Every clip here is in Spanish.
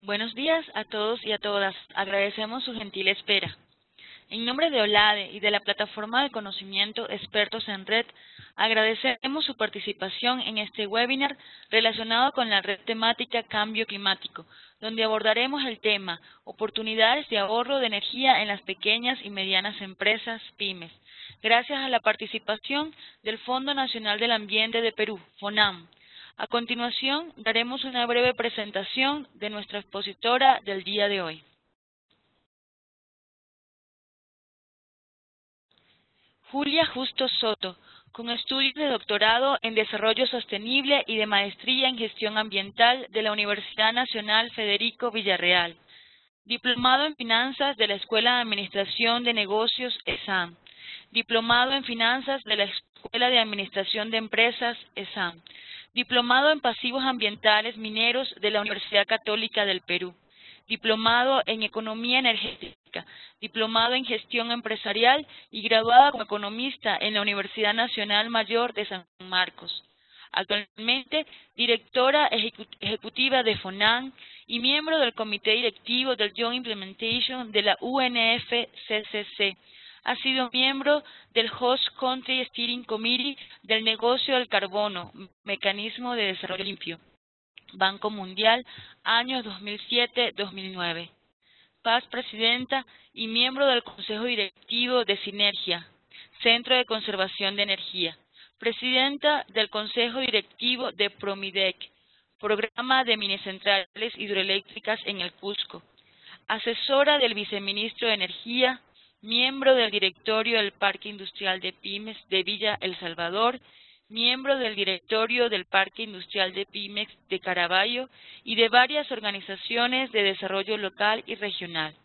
Buenos días a todos y a todas. Agradecemos su gentil espera. En nombre de OLADE y de la Plataforma de Conocimiento Expertos en Red, agradecemos su participación en este webinar relacionado con la red temática Cambio Climático, donde abordaremos el tema Oportunidades de ahorro de energía en las pequeñas y medianas empresas PYMEs, gracias a la participación del Fondo Nacional del Ambiente de Perú, FONAM. A continuación, daremos una breve presentación de nuestra expositora del día de hoy. Julia Justo Soto, con estudios de doctorado en Desarrollo Sostenible y de maestría en Gestión Ambiental de la Universidad Nacional Federico Villarreal. Diplomado en Finanzas de la Escuela de Administración de Negocios ESAM. Diplomado en Finanzas de la Escuela de Administración de Empresas ESAM. Diplomado en Pasivos Ambientales Mineros de la Universidad Católica del Perú. Diplomado en Economía Energética. Diplomado en Gestión Empresarial y graduada como economista en la Universidad Nacional Mayor de San Marcos. Actualmente, directora ejecutiva de FONAM y miembro del comité directivo del Joint Implementation de la UNFCCC. Ha sido miembro del Host Country Steering Committee del Negocio del Carbono, Mecanismo de Desarrollo Limpio, Banco Mundial, años 2007-2009. Paz presidenta y miembro del Consejo Directivo de Sinergia, Centro de Conservación de Energía. Presidenta del Consejo Directivo de Promidec, Programa de Minicentrales Hidroeléctricas en el Cusco. Asesora del Viceministro de Energía, miembro del Directorio del Parque Industrial de Pymes de Villa El Salvador, miembro del Directorio del Parque Industrial de Pymes de Caraballo y de varias organizaciones de desarrollo local y regional.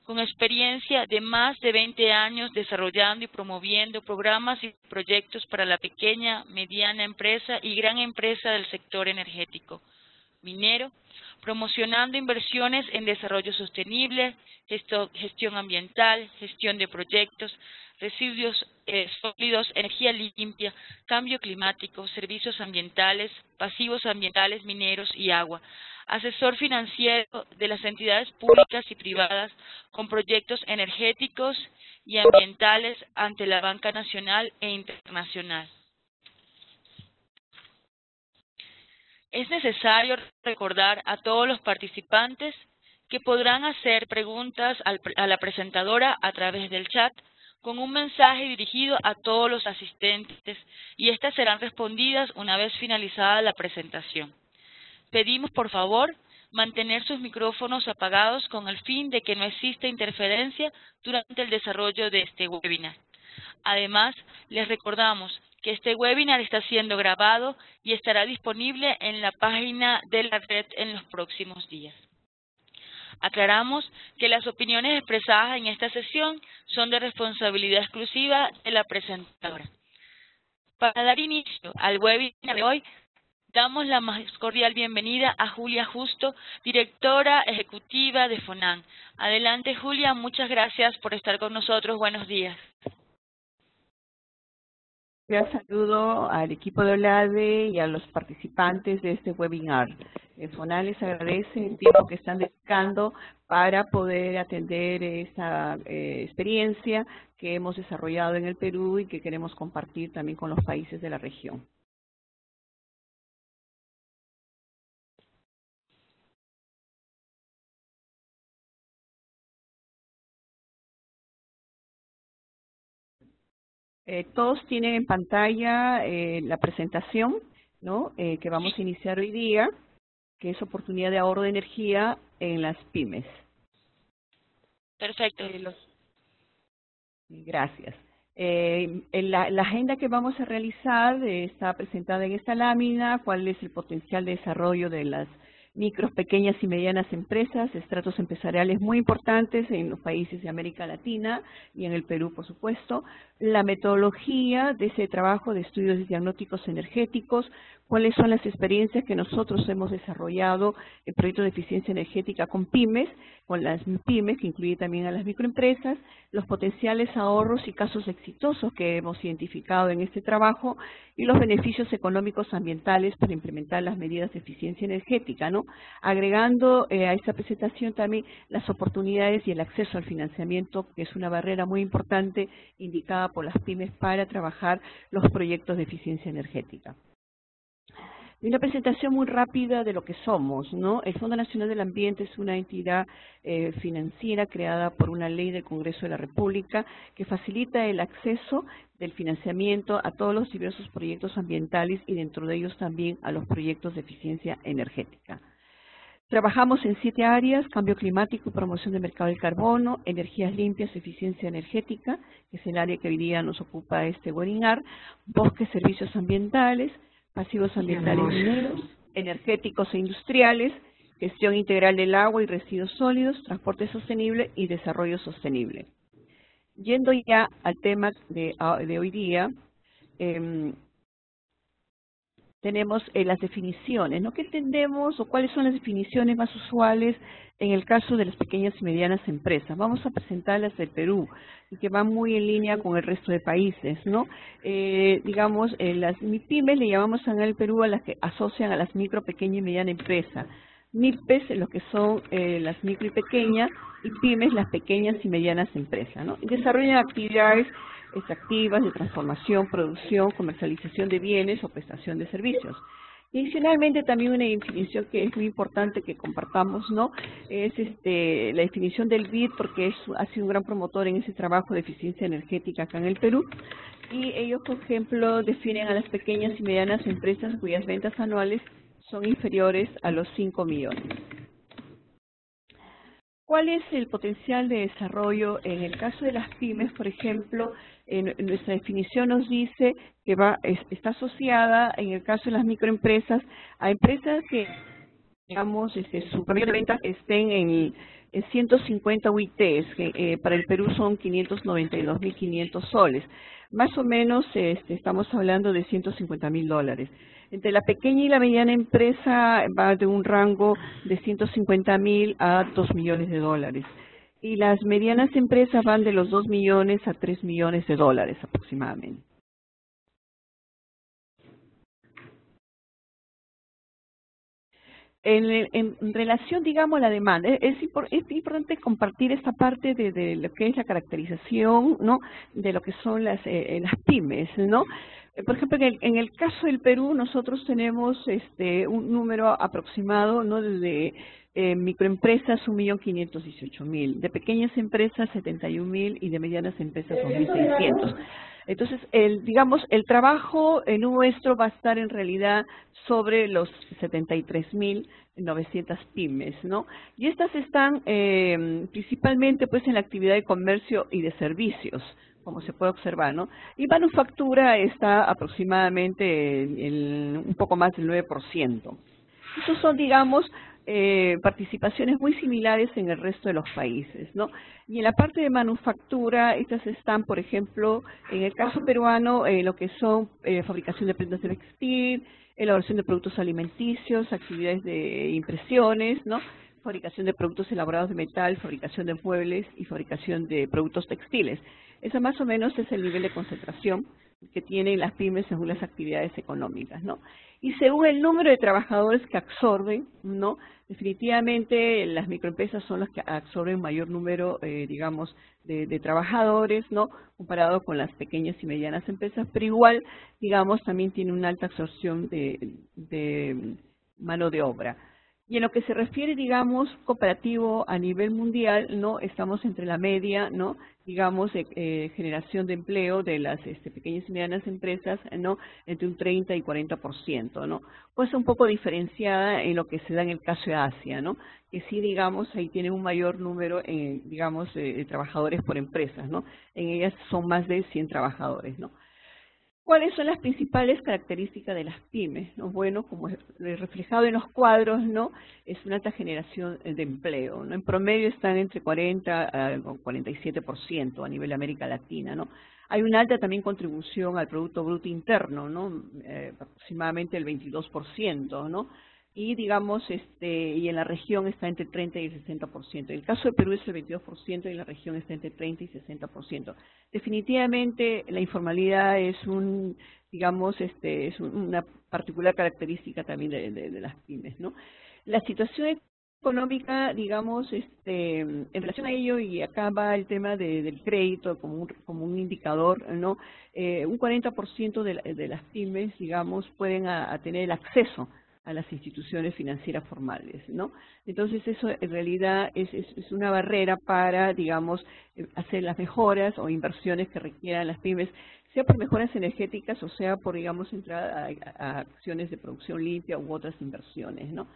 Con experiencia de más de 20 años desarrollando y promoviendo programas y proyectos para la pequeña, mediana empresa y gran empresa del sector energético, minero, promocionando inversiones en desarrollo sostenible, gestión ambiental, gestión de proyectos, residuos sólidos, energía limpia, cambio climático, servicios ambientales, pasivos ambientales mineros y agua. Asesor financiero de las entidades públicas y privadas con proyectos energéticos y ambientales ante la banca nacional e internacional. Es necesario recordar a todos los participantes que podrán hacer preguntas a la presentadora a través del chat con un mensaje dirigido a todos los asistentes y estas serán respondidas una vez finalizada la presentación. Pedimos, por favor, mantener sus micrófonos apagados con el fin de que no exista interferencia durante el desarrollo de este webinar. Además, les recordamos que este webinar está siendo grabado y estará disponible en la página de la red en los próximos días. Aclaramos que las opiniones expresadas en esta sesión son de responsabilidad exclusiva de la presentadora. Para dar inicio al webinar de hoy, damos la más cordial bienvenida a Julia Justo, directora ejecutiva de FONAM. Adelante, Julia, muchas gracias por estar con nosotros. Buenos días. Un saludo al equipo de OLADE y a los participantes de este webinar. FONAM les agradece el tiempo que están dedicando para poder atender esta experiencia que hemos desarrollado en el Perú y que queremos compartir también con los países de la región. Todos tienen en pantalla la presentación, ¿no? Que vamos a iniciar hoy día, que es oportunidad de ahorro de energía en las pymes. Perfecto. Gracias. La agenda que vamos a realizar está presentada en esta lámina, cuál es el potencial de desarrollo de las micros, pequeñas y medianas empresas, estratos empresariales muy importantes en los países de América Latina y en el Perú, por supuesto, la metodología de ese trabajo de estudios diagnósticos energéticos, cuáles son las experiencias que nosotros hemos desarrollado en proyectos de eficiencia energética con pymes, con las pymes, que incluye también a las microempresas, los potenciales ahorros y casos exitosos que hemos identificado en este trabajo y los beneficios económicos ambientales para implementar las medidas de eficiencia energética, ¿no? Agregando a esta presentación también las oportunidades y el acceso al financiamiento, que es una barrera muy importante indicada por las pymes para trabajar los proyectos de eficiencia energética. Y una presentación muy rápida de lo que somos, ¿no? El Fondo Nacional del Ambiente es una entidad financiera creada por una ley del Congreso de la República que facilita el acceso del financiamiento a todos los diversos proyectos ambientales y dentro de ellos también a los proyectos de eficiencia energética. Trabajamos en 7 áreas: cambio climático y promoción del mercado del carbono, energías limpias, eficiencia energética, que es el área que hoy día nos ocupa este webinar, bosques, servicios ambientales, pasivos ambientales mineros, energéticos e industriales, gestión integral del agua y residuos sólidos, transporte sostenible y desarrollo sostenible. Yendo ya al tema de hoy día, tenemos las definiciones, ¿no? ¿Qué entendemos o cuáles son las definiciones más usuales en el caso de las pequeñas y medianas empresas? Vamos a presentarlas del Perú, y que van muy en línea con el resto de países, ¿no? Digamos, las MIPYMES le llamamos en el Perú a las que asocian a las micro, pequeña y mediana empresa. MIPES, lo que son las micro y pequeñas, y pymes, las pequeñas y medianas empresas, ¿no? Y desarrollan actividades extractivas de transformación, producción, comercialización de bienes o prestación de servicios. Y adicionalmente también una definición que es muy importante que compartamos, ¿no? Es la definición del BID, porque ha sido un gran promotor en ese trabajo de eficiencia energética acá en el Perú. Y ellos, por ejemplo, definen a las pequeñas y medianas empresas cuyas ventas anuales son inferiores a los 5 millones. ¿Cuál es el potencial de desarrollo? En el caso de las pymes, por ejemplo, nuestra definición nos dice que está asociada, en el caso de las microempresas, a empresas que, digamos, su promedio de ventas estén en 150 UITs, que para el Perú son 592.500 soles. Más o menos estamos hablando de $150.000. Entre la pequeña y la mediana empresa va de un rango de 150.000 a 2 millones de dólares. Y las medianas empresas van de los 2 millones a 3 millones de dólares aproximadamente. En relación, digamos, a la demanda, es importante compartir esta parte de lo que es la caracterización, ¿no?, de lo que son las pymes, ¿no? Por ejemplo, en el caso del Perú, nosotros tenemos un número aproximado, ¿no?, de microempresas 1.518.000, de pequeñas empresas 71.000 y de medianas empresas 2.600. Entonces, digamos, el trabajo nuestro va a estar en realidad sobre los 73.900 pymes, ¿no? Y estas están principalmente pues en la actividad de comercio y de servicios, como se puede observar, ¿no? Y manufactura está aproximadamente un poco más del 9%. Estos son, digamos, participaciones muy similares en el resto de los países, ¿no? Y en la parte de manufactura, estas están, por ejemplo, en el caso peruano, lo que son fabricación de prendas de textil, elaboración de productos alimenticios, actividades de impresiones, ¿no?, fabricación de productos elaborados de metal, fabricación de muebles y fabricación de productos textiles. Ese más o menos es el nivel de concentración que tienen las pymes según las actividades económicas, ¿no? Y según el número de trabajadores que absorben, ¿no?, definitivamente las microempresas son las que absorben mayor número, digamos, de trabajadores, ¿no?, comparado con las pequeñas y medianas empresas, pero igual, digamos, también tiene una alta absorción de mano de obra. Y en lo que se refiere, digamos, comparativo a nivel mundial, ¿no?, estamos entre la media, ¿no?, digamos, generación de empleo de las pequeñas y medianas empresas, ¿no?, entre un 30 y 40%, ¿no? Pues un poco diferenciada en lo que se da en el caso de Asia, ¿no?, que sí, digamos, ahí tiene un mayor número, digamos, de trabajadores por empresas, ¿no? En ellas son más de 100 trabajadores, ¿no? ¿Cuáles son las principales características de las pymes? ¿No? Bueno, como es reflejado en los cuadros, ¿no? Es una alta generación de empleo, ¿no? En promedio están entre 40 a 47% a nivel de América Latina, ¿no? Hay una alta también contribución al Producto Bruto Interno, ¿no? Aproximadamente el 22%, ¿no? Y digamos, y en la región está entre 30 y el 60%. En el caso de Perú es el 22% y en la región está entre 30 y 60%. Definitivamente la informalidad es una particular característica también de las pymes, ¿no? La situación económica, digamos, en relación a ello, y acá va el tema del crédito como un indicador, ¿no? Un 40% de las pymes, digamos, pueden tener el acceso a las instituciones financieras formales, ¿no? Entonces eso en realidad es una barrera para, digamos, hacer las mejoras o inversiones que requieran las pymes, sea por mejoras energéticas o sea por, digamos, entrar a acciones de producción limpia u otras inversiones, ¿no?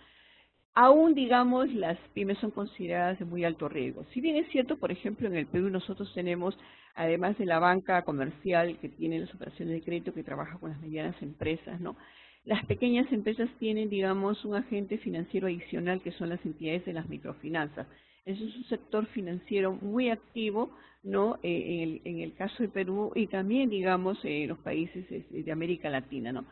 Aún, digamos, las pymes son consideradas de muy alto riesgo. Si bien es cierto, por ejemplo, en el Perú nosotros tenemos, además de la banca comercial que tiene las operaciones de crédito que trabaja con las medianas empresas, ¿no? Las pequeñas empresas tienen, digamos, un agente financiero adicional que son las entidades de las microfinanzas. Eso es un sector financiero muy activo, ¿no? En el caso de Perú y también, digamos, en los países de América Latina, ¿no?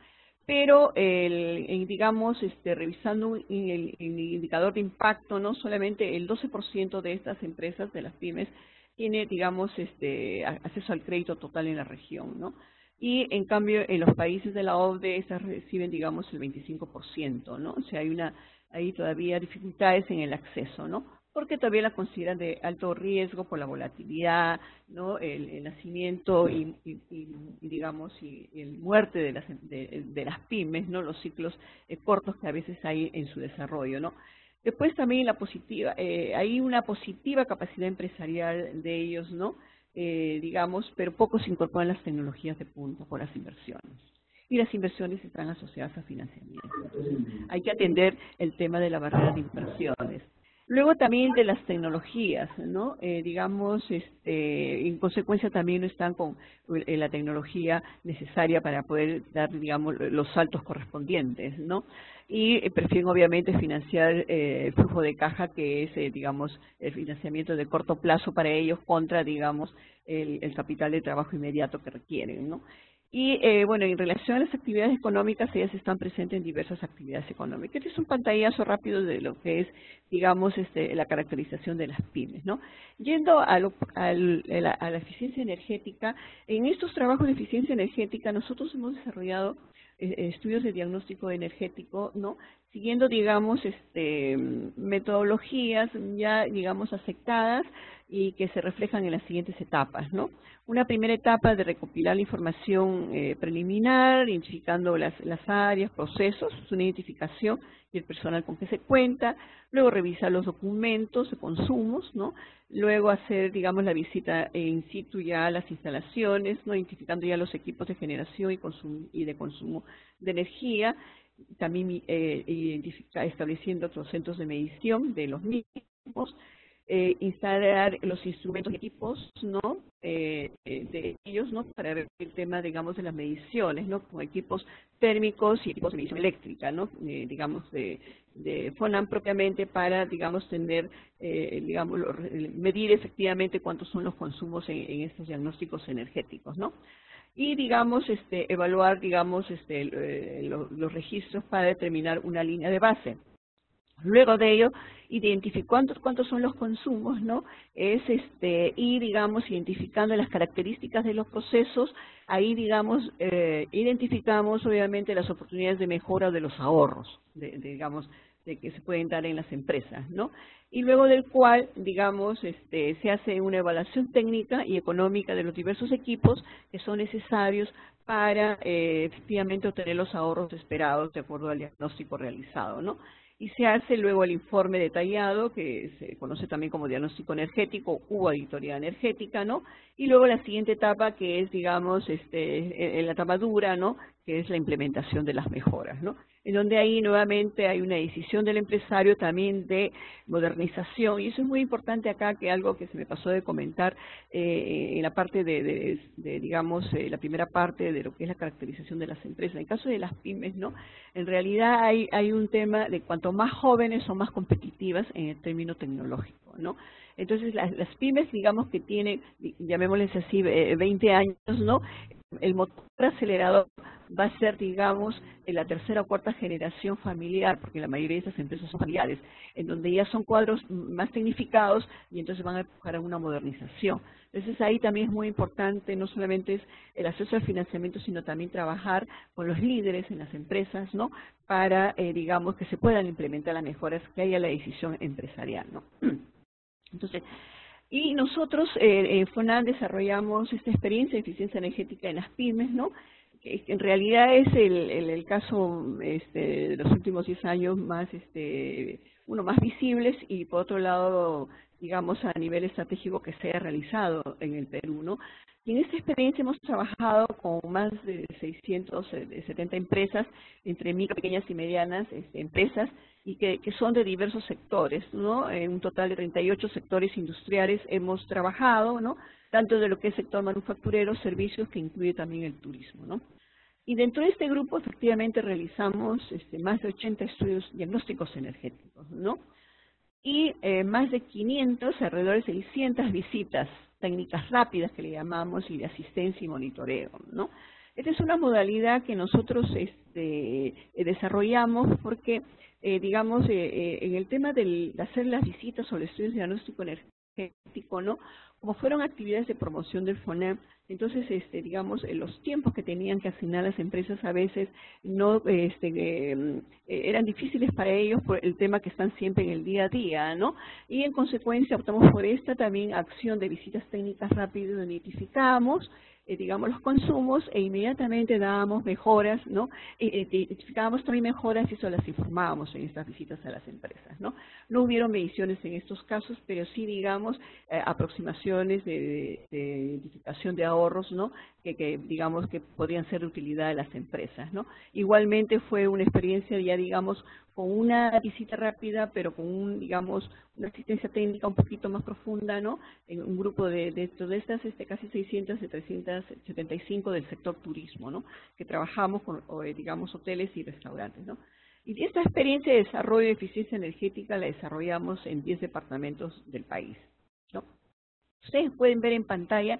Pero, digamos, revisando el indicador de impacto, no solamente el 12% de estas empresas, de las pymes, tiene, digamos, acceso al crédito total en la región, ¿no? Y, en cambio, en los países de la OCDE, estas reciben, digamos, el 25%, ¿no? O sea, hay todavía dificultades en el acceso, ¿no? Porque todavía la consideran de alto riesgo por la volatilidad, ¿no? El nacimiento digamos, y el muerte de las pymes, ¿no? Los ciclos cortos que a veces hay en su desarrollo, ¿no? Después también hay una positiva capacidad empresarial de ellos, ¿no? Digamos, pero pocos incorporan las tecnologías de punta por las inversiones. Y las inversiones están asociadas a financiamiento. Entonces, hay que atender el tema de la barrera de inversiones. Luego también de las tecnologías, ¿no? Digamos, en consecuencia también no están con la tecnología necesaria para poder dar, digamos, los saltos correspondientes, ¿no? Y prefieren obviamente financiar el flujo de caja, que es, digamos, el financiamiento de corto plazo para ellos contra, digamos, el capital de trabajo inmediato que requieren, ¿no? Y, bueno, en relación a las actividades económicas, ellas están presentes en diversas actividades económicas. Este es un pantallazo rápido de lo que es, digamos, la caracterización de las pymes, ¿no? Yendo a la eficiencia energética, en estos trabajos de eficiencia energética nosotros hemos desarrollado estudios de diagnóstico energético, ¿no? Siguiendo, digamos, metodologías ya, digamos, aceptadas y que se reflejan en las siguientes etapas, ¿no? Una primera etapa de recopilar la información preliminar, identificando las áreas, procesos, su identificación y el personal con que se cuenta, luego revisar los documentos de consumos, ¿no? Luego hacer, digamos, la visita in situ ya a las instalaciones, ¿no? Identificando ya los equipos de generación y de consumo de energía, también estableciendo otros centros de medición de los mismos, instalar los instrumentos y equipos, ¿no? De ellos, ¿no? Para ver el tema, digamos, de las mediciones, ¿no? Con equipos térmicos y equipos de medición eléctrica, ¿no? Digamos, de FONAM propiamente para, digamos, tener, digamos, medir efectivamente cuántos son los consumos en estos diagnósticos energéticos, ¿no? Y, digamos, evaluar, digamos, los registros para determinar una línea de base. Luego de ello, identificar cuántos son los consumos, ¿no? Y, digamos, identificando las características de los procesos, ahí, digamos, identificamos, obviamente, las oportunidades de mejora de los ahorros, digamos, de que se pueden dar en las empresas, ¿no? Y luego del cual, digamos, se hace una evaluación técnica y económica de los diversos equipos que son necesarios para, efectivamente, obtener los ahorros esperados de acuerdo al diagnóstico realizado, ¿no? Y se hace luego el informe detallado, que se conoce también como diagnóstico energético u auditoría energética, ¿no? Y luego la siguiente etapa, que es, digamos, la etapa dura, ¿no? Que es la implementación de las mejoras, ¿no? en donde ahí nuevamente hay una decisión del empresario también de modernización, y eso es muy importante acá, que algo que se me pasó de comentar en la parte digamos, la primera parte de lo que es la caracterización de las empresas. En el caso de las pymes, ¿no? En realidad hay un tema de cuanto más jóvenes son más competitivas en el término tecnológico, ¿no? Entonces las pymes, digamos que tienen, llamémosles así, 20 años, ¿no? El motor acelerador va a ser, digamos, en la tercera o cuarta generación familiar, porque la mayoría de estas empresas son familiares, en donde ya son cuadros más tecnificados y entonces van a empujar a una modernización. Entonces ahí también es muy importante, no solamente es el acceso al financiamiento, sino también trabajar con los líderes en las empresas, ¿no? Para, digamos, que se puedan implementar las mejoras, que haya la decisión empresarial, ¿no? Entonces, y nosotros en FONAL desarrollamos esta experiencia de eficiencia energética en las pymes, ¿no? Que en realidad es el caso de los últimos 10 años más, uno más visibles, y por otro lado, digamos, a nivel estratégico que se ha realizado en el Perú, ¿no? Y en esta experiencia hemos trabajado con más de 670 empresas, entre micro, pequeñas y medianas empresas, y que son de diversos sectores, ¿no? En un total de 38 sectores industriales hemos trabajado, ¿no? Tanto de lo que es sector manufacturero, servicios, que incluye también el turismo, ¿no? Y dentro de este grupo efectivamente realizamos más de 80 estudios diagnósticos energéticos, ¿no? Y más de 500, alrededor de 600 visitas técnicas rápidas que le llamamos, y de asistencia y monitoreo, ¿no? Esta es una modalidad que nosotros desarrollamos porque, digamos, en el tema de hacer las visitas o los estudios de diagnóstico energético, ¿no? Como fueron actividades de promoción del FONAM, entonces, digamos, los tiempos que tenían que asignar las empresas a veces no eran difíciles para ellos por el tema que están siempre en el día a día, ¿no? Y en consecuencia optamos por esta también acción de visitas técnicas rápidas, donde identificábamos, digamos, los consumos, e inmediatamente dábamos mejoras, ¿no? Identificábamos también mejoras y eso las informábamos en estas visitas a las empresas, ¿no? No hubieron mediciones en estos casos, pero sí, digamos, aproximaciones de identificación de ahorros, ¿no? Que digamos que podrían ser de utilidad de las empresas, ¿no? Igualmente fue una experiencia ya, digamos, con una visita rápida, pero con digamos, una asistencia técnica un poquito más profunda, ¿no? En un grupo de estas casi 600 de 375 del sector turismo, ¿no? Que trabajamos con, digamos, hoteles y restaurantes, ¿no? Y esta experiencia de desarrollo de eficiencia energética la desarrollamos en 10 departamentos del país, ¿no? Ustedes pueden ver en pantalla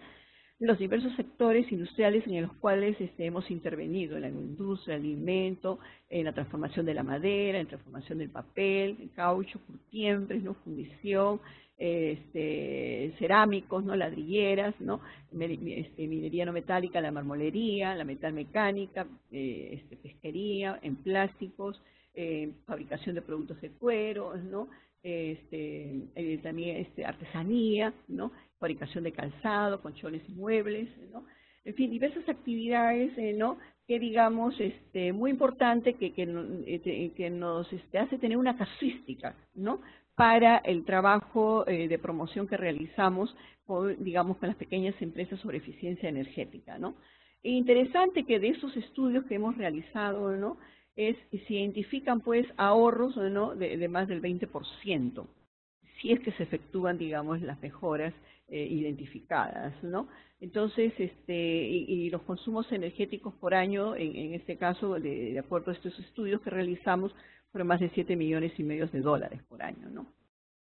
los diversos sectores industriales en los cuales hemos intervenido: en la industria, el alimento, en la transformación de la madera, en la transformación del papel, el caucho, curtiembres, ¿no? Fundición, cerámicos, ¿no? Ladrilleras, ¿no? Minería no metálica, la marmolería, la metalmecánica, pesquería, en plásticos, fabricación de productos de cuero, ¿no? También artesanía, ¿no? Fabricación de calzado, colchones y muebles, ¿no? En fin, diversas actividades, ¿no? Que digamos, muy importante, que nos hace tener una casuística, ¿no? Para el trabajo de promoción que realizamos, digamos, con las pequeñas empresas sobre eficiencia energética, ¿no? E interesante que de esos estudios que hemos realizado, ¿no? Se identifican pues ahorros, ¿no? de más del 20%, si es que se efectúan, digamos, las mejoras identificadas, ¿no? Entonces, y los consumos energéticos por año, en este caso, de acuerdo a estos estudios que realizamos, fueron más de $7,5 millones por año, ¿no?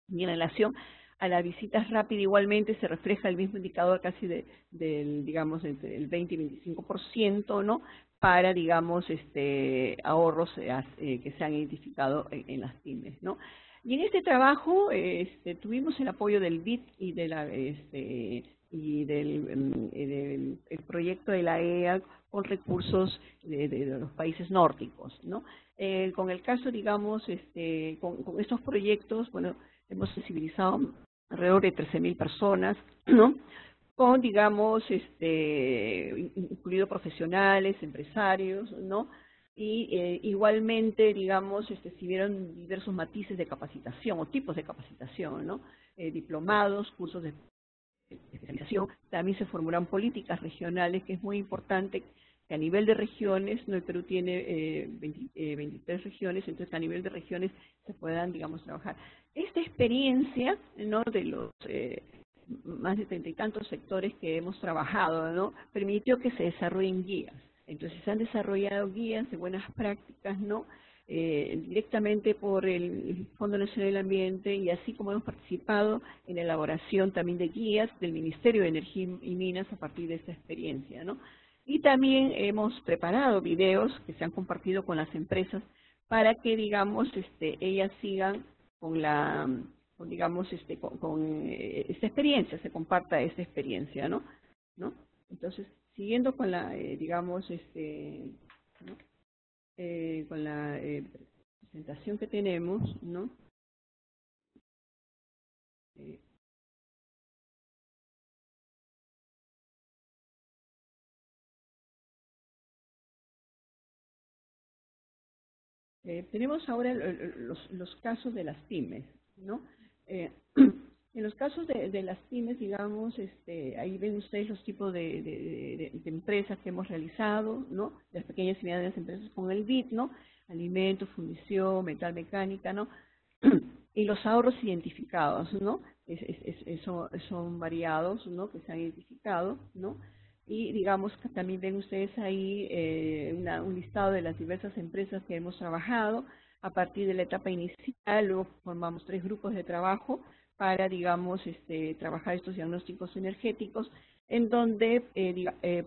Y en relación a las visitas rápidas, igualmente se refleja el mismo indicador, casi digamos, entre el 20 y 25%, ¿no? Para, digamos, ahorros que se han identificado en las pymes, ¿no? Y en este trabajo tuvimos el apoyo del BID y del el proyecto de la EA con recursos de los países nórdicos, ¿no? Con el caso, digamos, con estos proyectos, bueno, hemos sensibilizado alrededor de 13,000 personas, ¿no? Con, digamos, incluido profesionales, empresarios, ¿no? Y igualmente, digamos, si vieron diversos matices de capacitación o tipos de capacitación, ¿no? Diplomados, cursos de especialización. También se formularon políticas regionales, que es muy importante que a nivel de regiones, ¿no? El Perú tiene 23 regiones, entonces a nivel de regiones se puedan, digamos, trabajar. Esta experiencia, ¿no? De los más de 30 y tantos sectores que hemos trabajado, ¿no? Permitió que se desarrollen guías. Entonces se han desarrollado guías de buenas prácticas, ¿no? Directamente por el Fondo Nacional del Ambiente, y así como hemos participado en la elaboración también de guías del Ministerio de Energía y Minas a partir de esta experiencia, ¿no? Y también hemos preparado videos que se han compartido con las empresas para que, digamos, ellas sigan con digamos, con esta experiencia, se comparta esta experiencia, ¿no? Entonces, siguiendo con la, digamos, ¿no? Con la presentación que tenemos, ¿no? Tenemos ahora los casos de las pymes, ¿no? En los casos de las pymes, digamos, ahí ven ustedes los tipos de empresas que hemos realizado, ¿no? Las pequeñas y medianas empresas con el BID, ¿no? Alimentos, fundición, metal mecánica, ¿no? Y los ahorros identificados, ¿no? Son variados, ¿no? Que se han identificado, ¿no? Y digamos que también ven ustedes ahí un listado de las diversas empresas que hemos trabajado a partir de la etapa inicial. Luego formamos 3 grupos de trabajo para, digamos, trabajar estos diagnósticos energéticos, en donde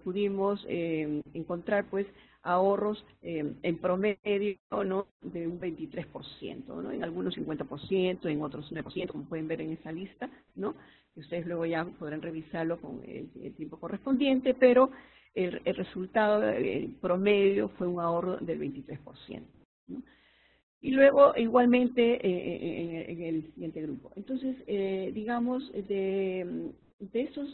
pudimos encontrar, pues, ahorros en promedio, ¿no? De un 23%, ¿no? En algunos 50%, en otros 9%, como pueden ver en esa lista, ¿no? Que ustedes luego ya podrán revisarlo con el tiempo correspondiente, pero el resultado promedio fue un ahorro del 23%, ¿no? Y luego, igualmente, en el siguiente grupo. Entonces, digamos, de esos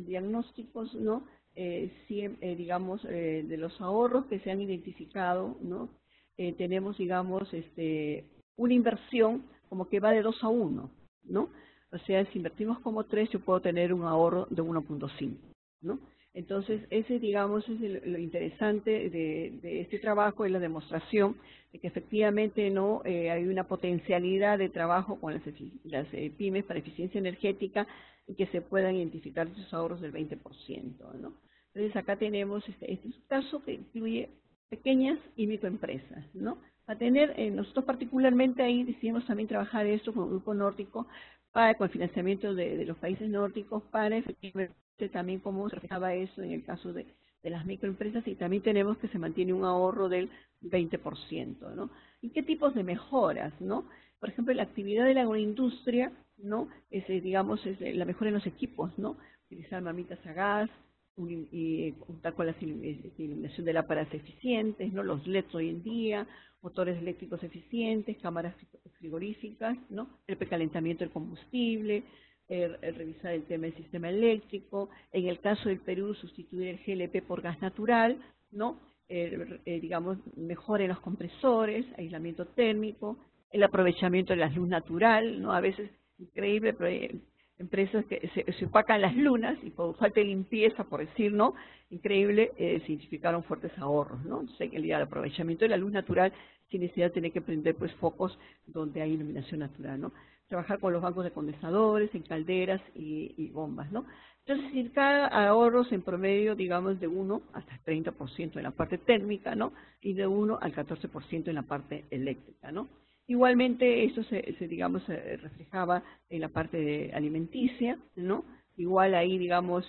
diagnósticos, ¿no? Digamos, de los ahorros que se han identificado, ¿no? Tenemos, digamos, una inversión como que va de 2 a 1, ¿no? O sea, si invertimos como 3, yo puedo tener un ahorro de 1.5, ¿no? Entonces, ese, digamos, es lo interesante de este trabajo, es la demostración de que efectivamente no hay una potencialidad de trabajo con las pymes para eficiencia energética y que se puedan identificar esos ahorros del 20%, ¿no? Entonces, acá tenemos este es un caso que incluye pequeñas y microempresas, ¿no? Para tener, nosotros particularmente ahí decidimos también trabajar esto con el Grupo Nórdico, con el financiamiento de los países nórdicos, para efectivamente también cómo se reflejaba eso en el caso de las microempresas, y también tenemos que se mantiene un ahorro del 20%, ¿no? ¿Y qué tipos de mejoras, no? Por ejemplo, la actividad de la agroindustria, ¿no? Digamos, la mejora en los equipos, ¿no? Utilizar mamitas a gas, y contar con la iluminación de lámparas eficientes, ¿no? Los LEDs hoy en día, motores eléctricos eficientes, cámaras frigoríficas, ¿no? El precalentamiento del combustible, el revisar el tema del sistema eléctrico. En el caso del Perú, sustituir el GLP por gas natural, ¿no? Digamos, mejora en los compresores, aislamiento térmico, el aprovechamiento de la luz natural, ¿no? A veces, increíble, pero empresas que se opacan las lunas y por falta de limpieza, por decir, ¿no? Increíble, se identificaron fuertes ahorros, ¿no? Entonces, el aprovechamiento de la luz natural sin necesidad de tener que prender, pues, focos donde hay iluminación natural, ¿no? Trabajar con los bancos de condensadores, en calderas y bombas, ¿no? Entonces, cada ahorros en promedio, digamos, de 1 hasta el 30% en la parte térmica, ¿no? Y de 1 al 14% en la parte eléctrica, ¿no? Igualmente, esto digamos, se reflejaba en la parte de alimenticia, ¿no? Igual ahí, digamos,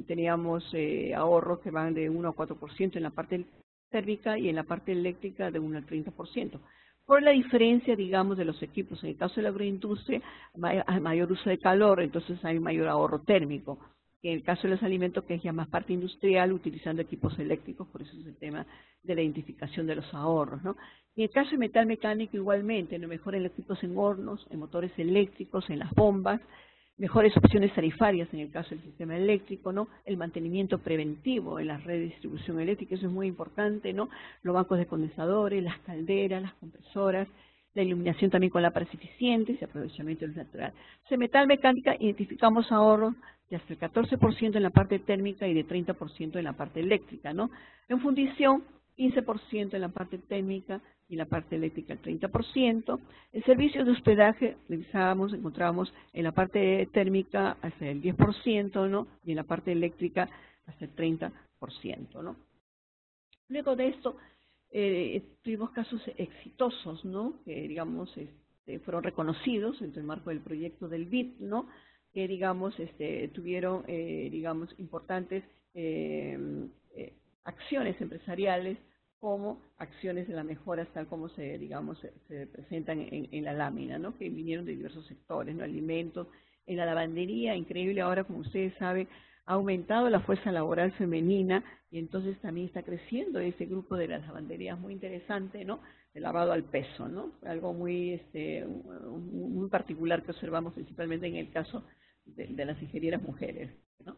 teníamos ahorros que van de 1 a 4% en la parte térmica y en la parte eléctrica de 1 al 30%. Por la diferencia, digamos, de los equipos. En el caso de la agroindustria, hay mayor uso de calor, entonces hay mayor ahorro térmico. En el caso de los alimentos, que es ya más parte industrial, utilizando equipos eléctricos, por eso es el tema de la identificación de los ahorros, ¿no? En el caso de metal mecánico, igualmente, ¿no? Mejora en los equipos en hornos, en motores eléctricos, en las bombas, mejores opciones tarifarias en el caso del sistema eléctrico, ¿no? El mantenimiento preventivo en las redes de distribución eléctrica, eso es muy importante, ¿no? Los bancos de condensadores, las calderas, las compresoras, la iluminación también con lámparas eficientes y aprovechamiento de luz natural. En metal mecánica identificamos ahorros de hasta el 14% en la parte térmica y de 30% en la parte eléctrica, ¿no? En fundición, 15% en la parte térmica y en la parte eléctrica el 30%. El servicio de hospedaje, encontrábamos en la parte térmica hasta el 10%, ¿no? Y en la parte eléctrica hasta el 30%, ¿no? Luego de esto, tuvimos casos exitosos, ¿no? Que, digamos, fueron reconocidos en el marco del proyecto del BID, ¿no? Que, digamos, tuvieron, digamos, importantes acciones empresariales como acciones de la mejora, tal como se presentan en la lámina, ¿no? Que vinieron de diversos sectores, ¿no? Alimentos, en la lavandería, increíble ahora, como ustedes saben, ha aumentado la fuerza laboral femenina y entonces también está creciendo ese grupo de las lavanderías, muy interesante, ¿no? De lavado al peso, ¿no? Algo muy, muy particular que observamos principalmente en el caso de las ingenieras mujeres, ¿no?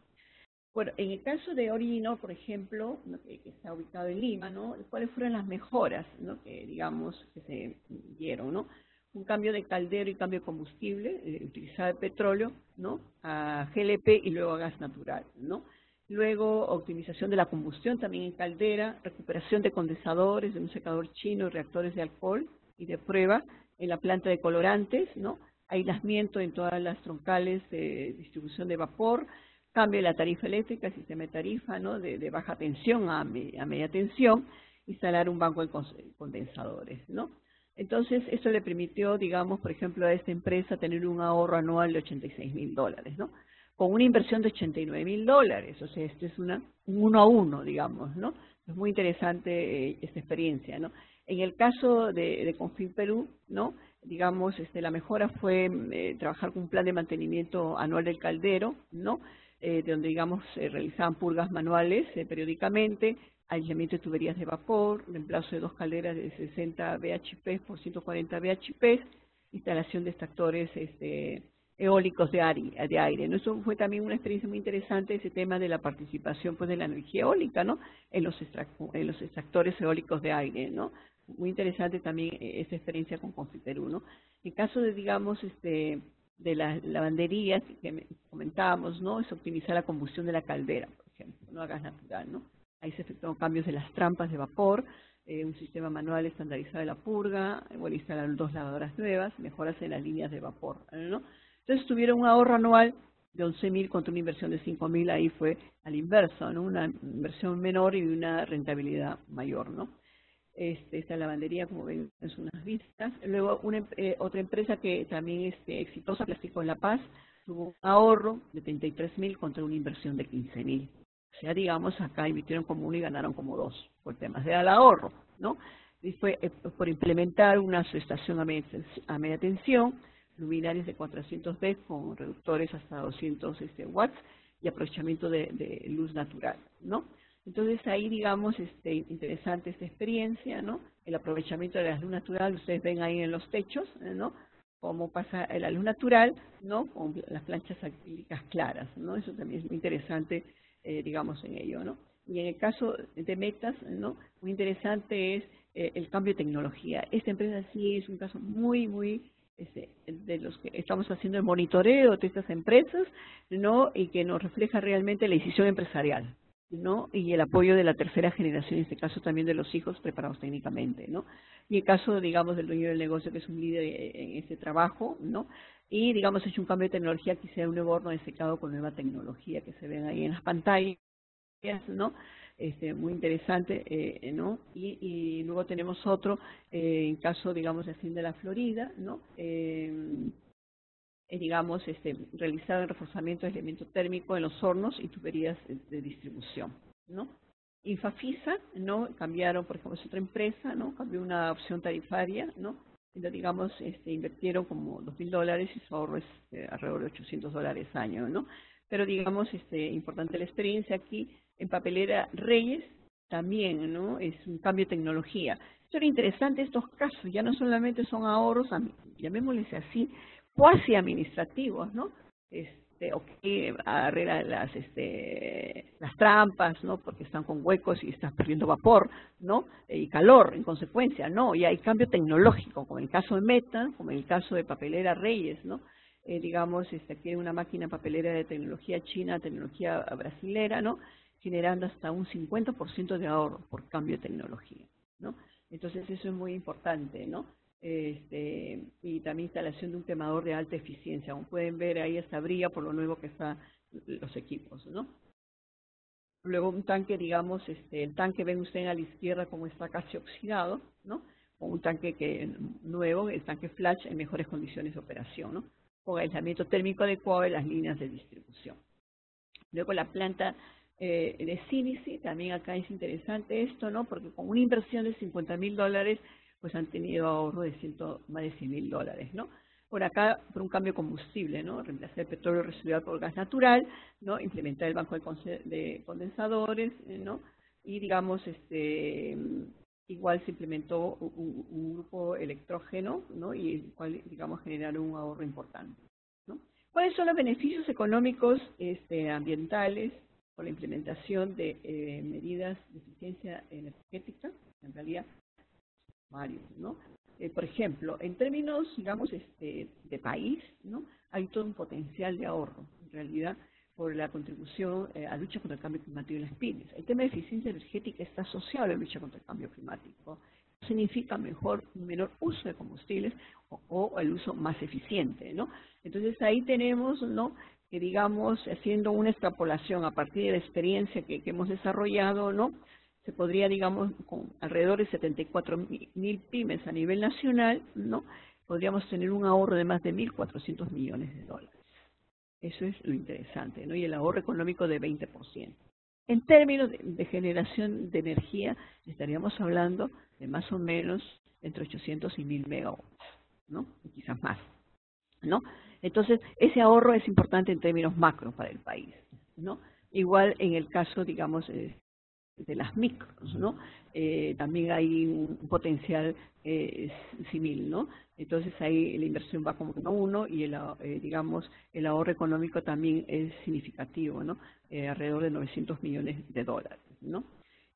Bueno, en el caso de Original, por ejemplo, ¿no? que está ubicado en Lima, ¿no? ¿Cuáles fueron las mejoras, ¿no? que, digamos, que se dieron, ¿no? Un cambio de caldero y cambio de combustible, utilizaba el petróleo, ¿no? A GLP y luego a gas natural, ¿no? Luego, optimización de la combustión también en caldera, recuperación de condensadores de un secador chino y reactores de alcohol y de prueba en la planta de colorantes, ¿no? Aislamiento en todas las troncales de distribución de vapor, cambio de la tarifa eléctrica, el sistema de tarifa, ¿no? de baja tensión a media tensión, instalar un banco de condensadores, ¿no? Entonces, eso le permitió, digamos, por ejemplo, a esta empresa tener un ahorro anual de $86.000, ¿no? Con una inversión de $89.000, o sea, esto es un 1 a 1, digamos, ¿no? Es muy interesante esta experiencia, ¿no? En el caso de Confin Perú, ¿no? Digamos, la mejora fue trabajar con un plan de mantenimiento anual del caldero, ¿no? Donde, digamos, realizaban purgas manuales periódicamente, aislamiento de tuberías de vapor, reemplazo de 2 calderas de 60 bhp por 140 bhp, instalación de extractores eólicos de aire, ¿no? Eso fue también una experiencia muy interesante, ese tema de la participación pues de la energía eólica, ¿no? En los extractores eólicos de aire, ¿no? Muy interesante también esta experiencia con Confin Perú, ¿no? En caso de, digamos, de las lavanderías que comentábamos, ¿no? Es optimizar la combustión de la caldera, por ejemplo, no a gas natural, ¿no? Ahí se efectuaron cambios de las trampas de vapor, un sistema manual estandarizado de la purga, bueno, instalaron 2 lavadoras nuevas, mejoras en las líneas de vapor, ¿no? Entonces tuvieron un ahorro anual de 11.000 contra una inversión de 5.000, ahí fue al inverso, ¿no? Una inversión menor y una rentabilidad mayor, ¿no? Esta lavandería, como ven, es unas vistas. Luego, otra empresa que también es exitosa, Plástico en La Paz, tuvo un ahorro de 33.000 contra una inversión de 15.000. O sea, digamos, acá invirtieron como 1 y ganaron como 2 por temas de ahorro, ¿no? Y fue por implementar una subestación a media tensión, luminarias de 400 V con reductores hasta 200 watts y aprovechamiento de luz natural, ¿no? Entonces ahí, digamos, interesante esta experiencia, ¿no? El aprovechamiento de la luz natural, ustedes ven ahí en los techos, ¿no? Cómo pasa la luz natural, ¿no? Con las planchas acrílicas claras, ¿no? Eso también es muy interesante, digamos, en ello, ¿no? Y en el caso de Metas, ¿no? Muy interesante es el cambio de tecnología. Esta empresa sí es un caso muy, muy de los que estamos haciendo el monitoreo de estas empresas, ¿no? Y que nos refleja realmente la decisión empresarial, ¿no? Y el apoyo de la tercera generación, en este caso también de los hijos preparados técnicamente, ¿no? Y el caso, digamos, del dueño del negocio, que es un líder en este trabajo, ¿no? Y, digamos, ha hecho un cambio de tecnología, quizá un nuevo horno de secado con nueva tecnología que se ven ahí en las pantallas, ¿no? Muy interesante, ¿no? Y luego tenemos otro, en caso, digamos, de Hacienda de la Florida, ¿no? Digamos, realizado el reforzamiento de aislamiento térmico en los hornos y tuberías de distribución, ¿no? Infafisa, ¿no? Cambiaron, por ejemplo, es otra empresa, ¿no? Cambió una opción tarifaria, ¿no? Entonces, digamos, invirtieron como $2.000 y su ahorro es alrededor de $800 año, ¿no? Pero, digamos, importante la experiencia aquí, en Papelera Reyes, también, ¿no? Es un cambio de tecnología. Esto era interesante, estos casos, ya no solamente son ahorros, llamémosles así, cuasi administrativos, ¿no? Arregla las trampas, ¿no? Porque están con huecos y están perdiendo vapor, ¿no? Y calor, en consecuencia, ¿no? Y hay cambio tecnológico, como en el caso de Meta, como en el caso de Papelera Reyes, ¿no? digamos, adquieren una máquina papelera de tecnología china, tecnología brasilera, ¿no? Generando hasta un 50% de ahorro por cambio de tecnología, ¿no? Entonces eso es muy importante, ¿no? Y también instalación de un quemador de alta eficiencia. Como pueden ver, ahí hasta brilla por lo nuevo que están los equipos, ¿no? Luego un tanque, digamos, el tanque ven ustedes a la izquierda como está casi oxidado, ¿no? O un tanque nuevo, el tanque flash en mejores condiciones de operación, ¿no? Con aislamiento térmico adecuado de las líneas de distribución. Luego la planta de Sinici, también acá es interesante esto, ¿no? Porque con una inversión de $50.000, pues han tenido ahorro de más de $100.000, ¿no? Por acá, por un cambio de combustible, ¿no? Reemplazar el petróleo residual por gas natural, ¿no? Implementar el banco de condensadores, ¿no? Y digamos, igual se implementó un grupo electrógeno, ¿no? Y el cual, digamos, generaron un ahorro importante, ¿no? ¿Cuáles son los beneficios económicos ambientales por la implementación de medidas de eficiencia energética? En realidad, varios, ¿no? Por ejemplo, en términos, digamos, de país, ¿no? Hay todo un potencial de ahorro, en realidad, por la contribución a la lucha contra el cambio climático y las pymes. El tema de eficiencia energética está asociado a la lucha contra el cambio climático. Significa menor uso de combustibles o el uso más eficiente, ¿no? Entonces ahí tenemos, ¿no?, que digamos, haciendo una extrapolación a partir de la experiencia que hemos desarrollado, ¿no?, se podría, digamos, con alrededor de 74.000 pymes a nivel nacional, ¿no?, podríamos tener un ahorro de más de $1.400 millones. Eso es lo interesante, ¿no? Y el ahorro económico de 20%. En términos de generación de energía, estaríamos hablando de más o menos entre 800 y 1.000 megawatts, ¿no? Y quizás más, ¿no? Entonces, ese ahorro es importante en términos macro para el país, ¿no? Igual en el caso, digamos, de las micros, ¿no? También hay un potencial similar, ¿no? Entonces ahí la inversión va como a uno y digamos, el ahorro económico también es significativo, ¿no? Alrededor de $900 millones, ¿no?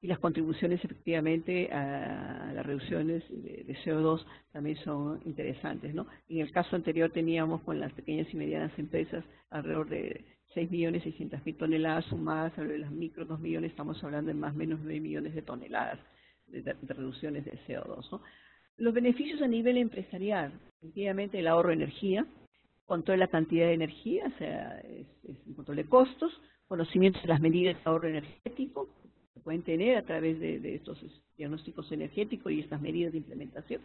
Y las contribuciones efectivamente a las reducciones de CO2 también son interesantes, ¿no? En el caso anterior teníamos con las pequeñas y medianas empresas alrededor de 6.600.000 toneladas sumadas a lo de las micro 2 millones, estamos hablando de más o menos 9 millones de toneladas de reducciones de CO2, ¿no? Los beneficios a nivel empresarial, efectivamente el ahorro de energía, control de la cantidad de energía, o sea, es un control de costos, conocimiento de las medidas de ahorro energético, que pueden tener a través de estos diagnósticos energéticos y estas medidas de implementación,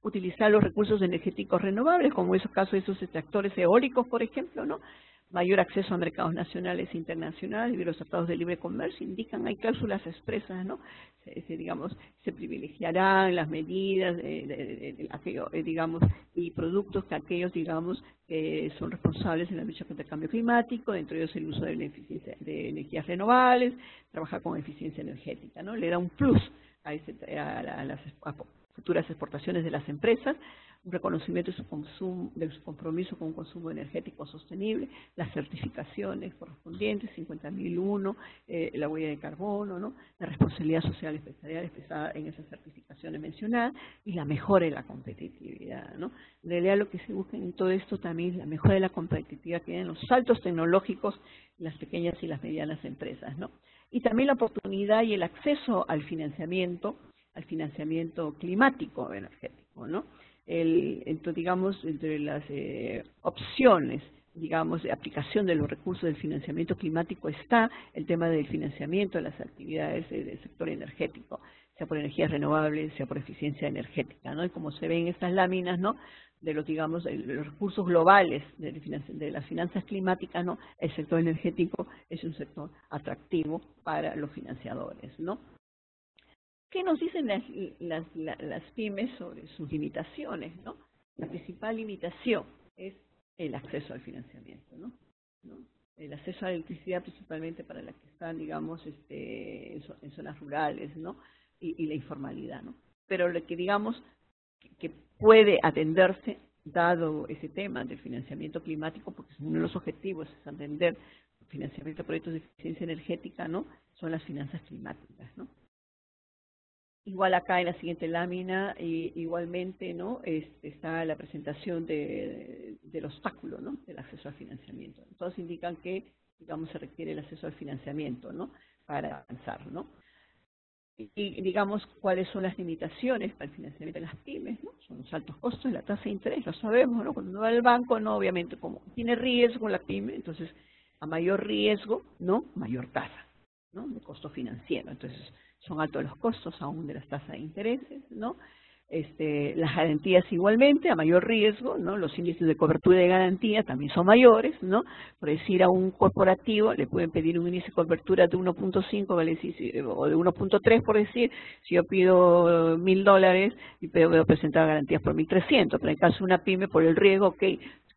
utilizar los recursos energéticos renovables, como es el caso de esos extractores eólicos, por ejemplo, ¿no? Mayor acceso a mercados nacionales e internacionales y los tratados de libre comercio indican, hay cláusulas expresas, ¿no? Digamos, se privilegiarán las medidas, digamos, y productos que aquellos, digamos, que son responsables en la lucha contra el cambio climático, entre ellos el uso de energías renovables, trabajar con eficiencia energética, ¿no? Le da un plus a las futuras exportaciones de las empresas, un reconocimiento de su compromiso con un consumo energético sostenible, las certificaciones correspondientes, 50.001, la huella de carbono, ¿no?, la responsabilidad social empresarial expresada en esas certificaciones mencionadas, y la mejora de la competitividad, ¿no? En realidad lo que se busca en todo esto también es la mejora de la competitividad que tienen los saltos tecnológicos en las pequeñas y las medianas empresas, ¿no? Y también la oportunidad y el acceso al financiamiento climático energético, ¿no? Entonces, digamos, entre las opciones, digamos, de aplicación de los recursos del financiamiento climático está el tema del financiamiento de las actividades del sector energético, sea por energías renovables, sea por eficiencia energética, ¿no? Y como se ve en estas láminas, ¿no?, de los, digamos, de los recursos globales de las finanzas climáticas, ¿no?, el sector energético es un sector atractivo para los financiadores, ¿no? ¿Qué nos dicen las pymes sobre sus limitaciones, ¿no? La principal limitación es el acceso al financiamiento, ¿no? El acceso a la electricidad principalmente para las que están, digamos, en zonas rurales, ¿no? Y la informalidad, ¿no? Pero lo que digamos que puede atenderse, dado ese tema del financiamiento climático, porque uno de los objetivos es atender el financiamiento de proyectos de eficiencia energética, ¿no?, son las finanzas climáticas, ¿no? Igual acá en la siguiente lámina, igualmente, ¿no? Está la presentación del obstáculo, ¿no? Del acceso al financiamiento. Todos indican que, digamos, se requiere el acceso al financiamiento, ¿no? Para avanzar, ¿no? Y digamos, cuáles son las limitaciones para el financiamiento de las pymes, ¿no? Son los altos costos, la tasa de interés, lo sabemos, ¿no? Cuando uno va al banco, no, obviamente, como tiene riesgo la pyme, entonces, a mayor riesgo, ¿no? Mayor tasa, ¿no? De costo financiero. Entonces, son altos los costos aún de las tasas de intereses, ¿no? Las garantías igualmente, a mayor riesgo, ¿no? Los índices de cobertura de garantía también son mayores, ¿no? Por decir, a un corporativo le pueden pedir un índice de cobertura de 1.5, ¿vale? O de 1.3, por decir, si yo pido $1.000 y puedo presentar garantías por 1.300, pero en caso de una pyme, por el riesgo, ok,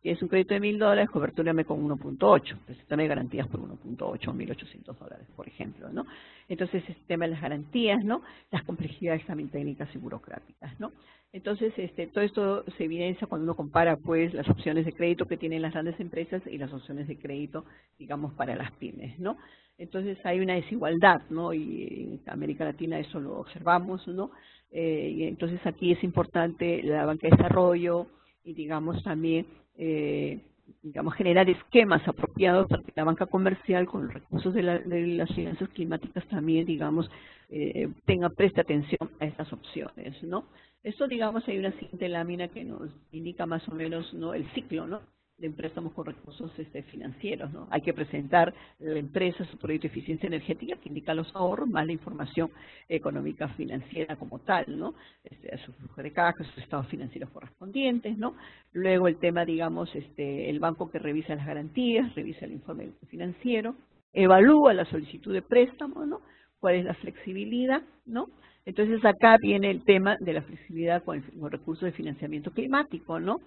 si es un crédito de $1.000, cobertúrame con 1.8, preséntame garantías por 1.8 o $1.800, por ejemplo, ¿no? Entonces, el tema de las garantías, ¿no? Las complejidades también técnicas y burocráticas, ¿no? Entonces, todo esto se evidencia cuando uno compara, pues, las opciones de crédito que tienen las grandes empresas y las opciones de crédito, digamos, para las pymes, ¿no? Entonces, hay una desigualdad, ¿no? Y en América Latina eso lo observamos, ¿no? Y entonces, aquí es importante la banca de desarrollo y, digamos, también digamos, generar esquemas apropiados para que la banca comercial, con los recursos de las finanzas climáticas también, digamos, preste atención a estas opciones, ¿no? Esto, digamos, hay una siguiente lámina que nos indica más o menos, ¿no? El ciclo, ¿no? De préstamos con recursos financieros, ¿no? Hay que presentar la empresa su proyecto de eficiencia energética que indica los ahorros, más la información económica financiera como tal, ¿no? Su flujo de caja, sus estados financieros correspondientes, ¿no? Luego el tema, digamos, el banco que revisa las garantías, revisa el informe financiero, evalúa la solicitud de préstamo, ¿no? ¿Cuál es la flexibilidad, ¿no? Entonces acá viene el tema de la flexibilidad con los recursos de financiamiento climático, ¿no?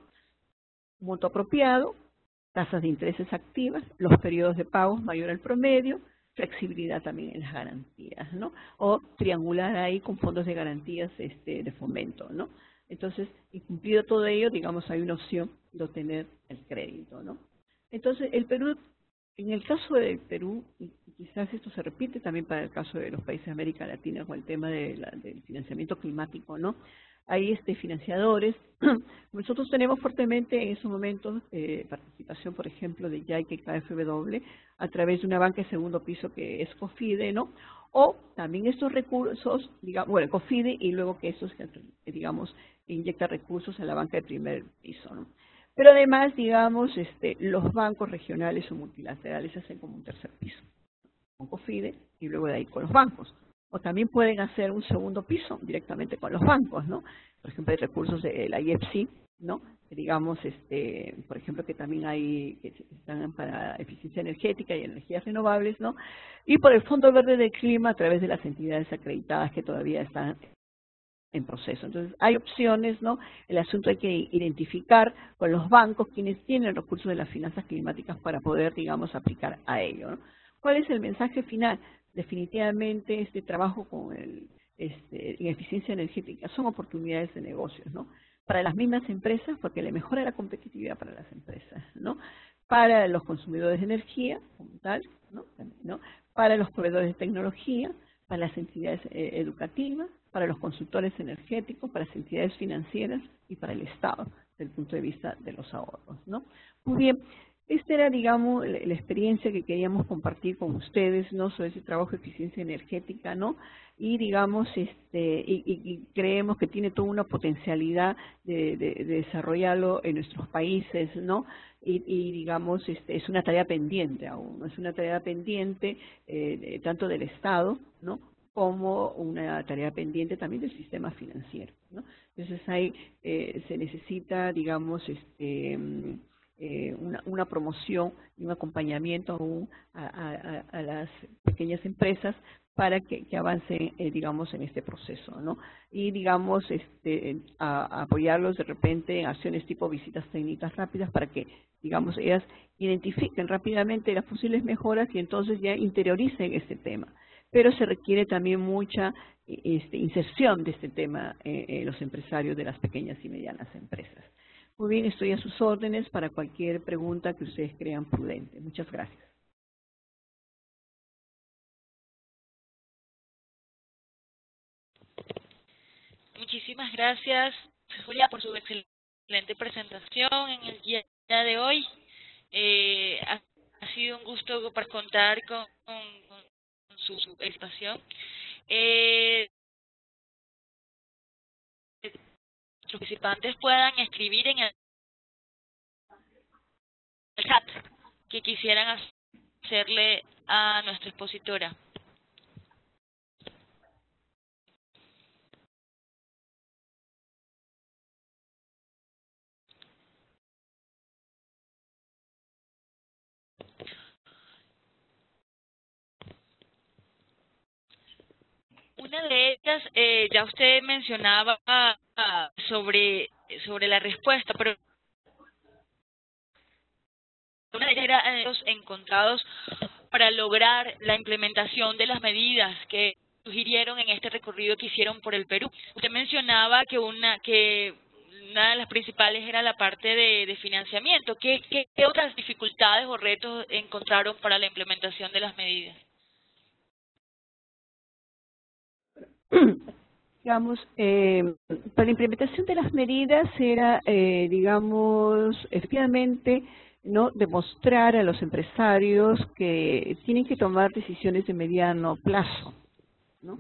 Monto apropiado, tasas de intereses activas, los periodos de pagos mayor al promedio, flexibilidad también en las garantías, ¿no? O triangular ahí con fondos de garantías de fomento, ¿no? Entonces, y cumplido todo ello, digamos, hay una opción de obtener el crédito, ¿no? Entonces, el Perú, en el caso del Perú, y quizás esto se repite también para el caso de los países de América Latina con el tema del financiamiento climático, ¿no? Hay financiadores. Nosotros tenemos fuertemente en estos momentos participación, por ejemplo, de YAICA y KfW a través de una banca de segundo piso que es COFIDE, ¿no? O también estos recursos, digamos, bueno, COFIDE y luego que estos, digamos, inyecta recursos a la banca de primer piso, ¿no? Pero además, digamos, los bancos regionales o multilaterales hacen como un tercer piso, con COFIDE y luego de ahí con los bancos. O también pueden hacer un segundo piso directamente con los bancos, ¿no? Por ejemplo, hay recursos de la IFC, ¿no? Digamos, por ejemplo, que también hay, que están para eficiencia energética y energías renovables, ¿no? Y por el Fondo Verde del Clima a través de las entidades acreditadas que todavía están en proceso. Entonces, hay opciones, ¿no? El asunto hay que identificar con los bancos quienes tienen recursos de las finanzas climáticas para poder, digamos, aplicar a ello, ¿no? ¿Cuál es el mensaje final? Definitivamente este trabajo con en eficiencia energética son oportunidades de negocios, ¿no? Para las mismas empresas, porque le mejora la competitividad para las empresas, ¿no? Para los consumidores de energía, como tal, ¿no? ¿no? Para los proveedores de tecnología, para las entidades educativas, para los consultores energéticos, para las entidades financieras y para el Estado, desde el punto de vista de los ahorros, ¿no? Muy bien, esta era, digamos, la experiencia que queríamos compartir con ustedes, ¿no? Sobre ese trabajo de eficiencia energética, ¿no? Y, digamos, y creemos que tiene toda una potencialidad de desarrollarlo en nuestros países, ¿no? Y digamos, es una tarea pendiente aún, ¿no? Es una tarea pendiente tanto del Estado, ¿no? Como una tarea pendiente también del sistema financiero, ¿no? Entonces ahí se necesita, digamos, una promoción y un acompañamiento aún a las pequeñas empresas para que avancen, digamos, en este proceso, ¿no? Y, digamos, a apoyarlos de repente en acciones tipo visitas técnicas rápidas para que, digamos, ellas identifiquen rápidamente las posibles mejoras y entonces ya interioricen este tema. Pero se requiere también mucha inserción de este tema en los empresarios de las pequeñas y medianas empresas. Muy bien, estoy a sus órdenes para cualquier pregunta que ustedes crean prudente. Muchas gracias. muchísimas gracias, Julia, por su excelente presentación en el día de hoy. Ha sido un gusto para contar con su exposición. Los participantes puedan escribir en el chat que quisieran hacerle a nuestra expositora. Una de ellas, ya usted mencionaba sobre la respuesta, pero una de ellas era los encontrados para lograr la implementación de las medidas que sugirieron en este recorrido que hicieron por el Perú. Usted mencionaba que una de las principales era la parte de financiamiento. ¿Qué otras dificultades o retos encontraron para la implementación de las medidas? Digamos, para la implementación de las medidas era, digamos, efectivamente, ¿no?, demostrar a los empresarios que tienen que tomar decisiones de mediano plazo, ¿no?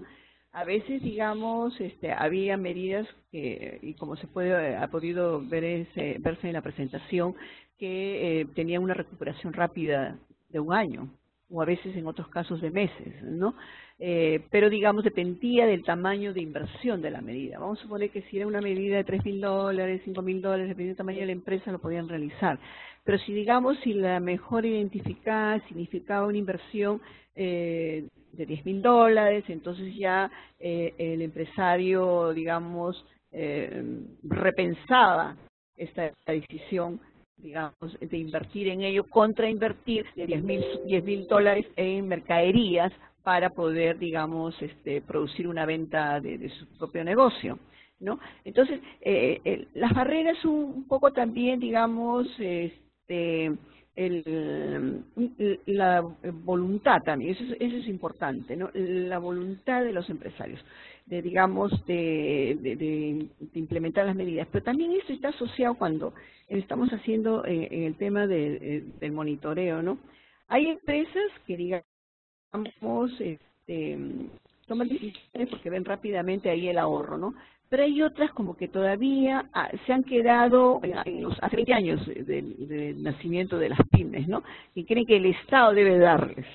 A veces, digamos, había medidas que, y como ha podido verse en la presentación, que tenían una recuperación rápida de un año, o a veces en otros casos de meses, ¿no? Pero digamos dependía del tamaño de inversión de la medida. Vamos a suponer que si era una medida de $3.000, $5.000, dependiendo del tamaño de la empresa, lo podían realizar. Pero si la mejor identificada significaba una inversión de $10.000, entonces ya el empresario, digamos, repensaba esta decisión, digamos, de invertir en ello contra invertir $10.000 en mercaderías para poder, digamos, producir una venta de su propio negocio, ¿no? Entonces, las barreras un poco también, digamos, la voluntad también, eso es importante, ¿no? La voluntad de los empresarios, de implementar las medidas. Pero también esto está asociado cuando estamos haciendo en el tema del monitoreo, ¿no? Hay empresas que, digamos, toman decisiones porque ven rápidamente ahí el ahorro, ¿no? Pero hay otras como que todavía se han quedado hace 20 años del nacimiento de las pymes, ¿no? Y creen que el Estado debe darles,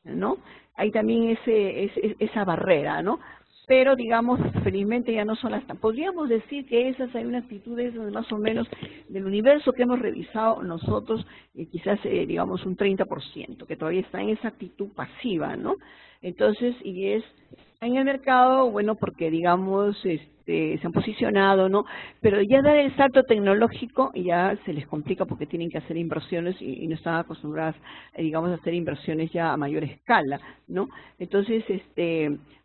¿no? Hay también esa barrera, ¿no? Pero, digamos, felizmente ya no son podríamos decir que esas hay unas actitudes más o menos del universo que hemos revisado nosotros, quizás, digamos, un 30%, que todavía está en esa actitud pasiva, ¿no? Entonces, y es en el mercado, bueno, porque, digamos, se han posicionado, ¿no? Pero ya dar el salto tecnológico ya se les complica porque tienen que hacer inversiones y no están acostumbradas, digamos, a hacer inversiones ya a mayor escala, ¿no? Entonces,